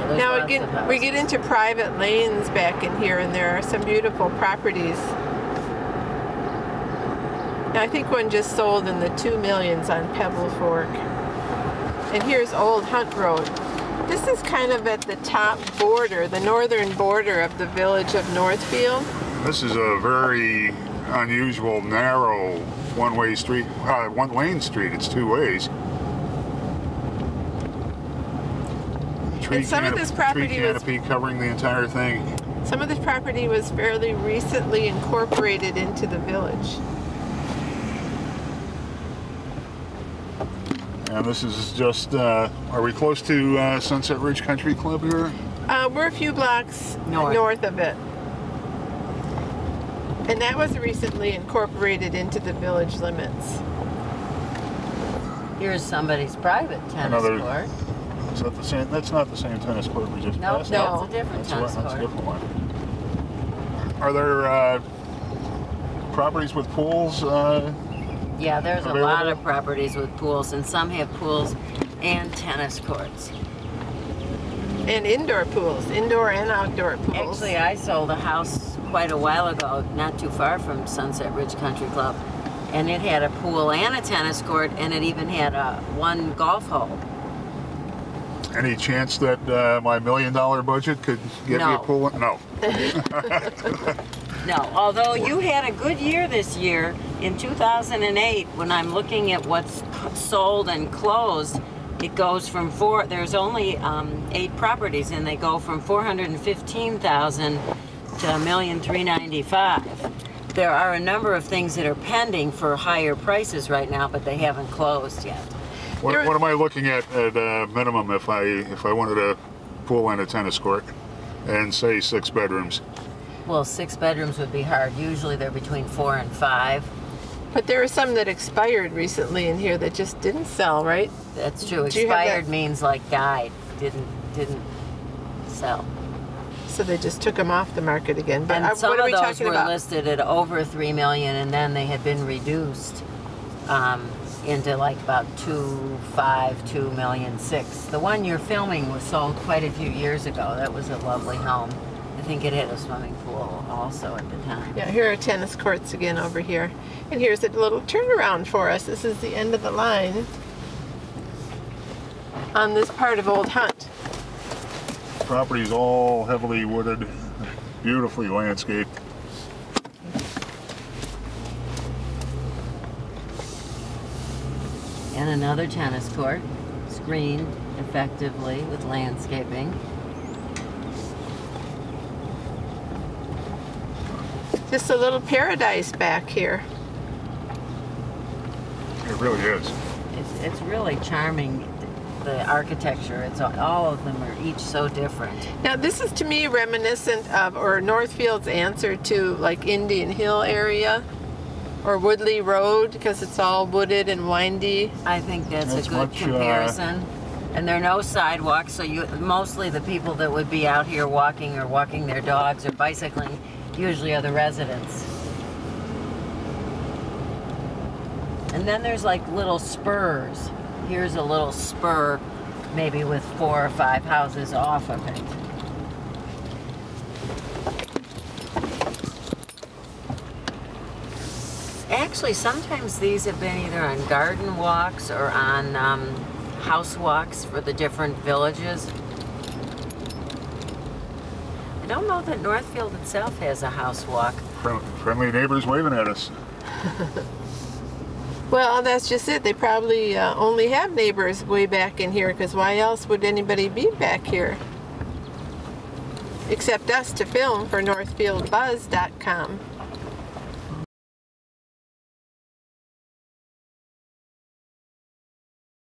there's Now lots again, of houses. we get into private lanes back in here, and there are some beautiful properties. Now, I think one just sold in the 2 millions on Pebble Fork. And here's Old Hunt Road. This is kind of at the top border, the northern border of the village of Northfield. This is a very unusual, narrow one-way street, one-lane street. It's two ways. And some of this property tree canopy covering the entire thing. Some of this property was fairly recently incorporated into the village. And this is just, are we close to Sunset Ridge Country Club here? We're a few blocks north of it. And that was recently incorporated into the village limits. Here's somebody's private tennis court. Is that the same? That's not the same tennis court we just passed. No, it's a different tennis court. That's a different one. Are there properties with pools? Yeah, there's available? a lot of properties with pools, and some have pools and tennis courts. And indoor pools, indoor and outdoor pools. Actually, I sold a house quite a while ago, not too far from Sunset Ridge Country Club, and it had a pool and a tennis court, and it even had one golf hole. Any chance that my $1 million budget could get me a pool? No. No, although you had a good year this year. In 2008, when I'm looking at what's sold and closed, it goes from there's only 8 properties, and they go from $415,000 to $1,395,000. There are a number of things that are pending for higher prices right now, but they haven't closed yet. What am I looking at minimum if I wanted a pool and a tennis court, and say 6 bedrooms? Well, 6 bedrooms would be hard. Usually they're between 4 and 5. But there are some that expired recently in here that just didn't sell, right? That's true. Expired means like died, didn't sell. So they just took them off the market again. But and some what are we of those talking were about? listed at over $3 million, and then they had been reduced into like about $2.5, $2.6 million. The one you're filming was sold quite a few years ago. That was a lovely home. I think it had a swimming pool also at the time. Yeah, here are tennis courts again over here. And here's a little turnaround for us. This is the end of the line on this part of Old Hunt. Property's all heavily wooded, beautifully landscaped. And another tennis court, screened effectively with landscaping. Just a little paradise back here. It really is. It's really charming, the architecture. It's all of them are each so different. Now this is to me reminiscent of, or Northfield's answer to like Indian Hill area or Woodley Road, because it's all wooded and windy. I think that's a good comparison. And there are no sidewalks, so mostly the people that would be out here walking or walking their dogs or bicycling usually are the residents. And then there's like little spurs. Here's a little spur, maybe with 4 or 5 houses off of it. Actually, sometimes these have been either on garden walks or on house walks for the different villages. I don't know that Northfield itself has a house walk. Friendly neighbors waving at us. Well, that's just it. They probably only have neighbors way back in here, because why else would anybody be back here? Except us to film for NorthfieldBuzz.com.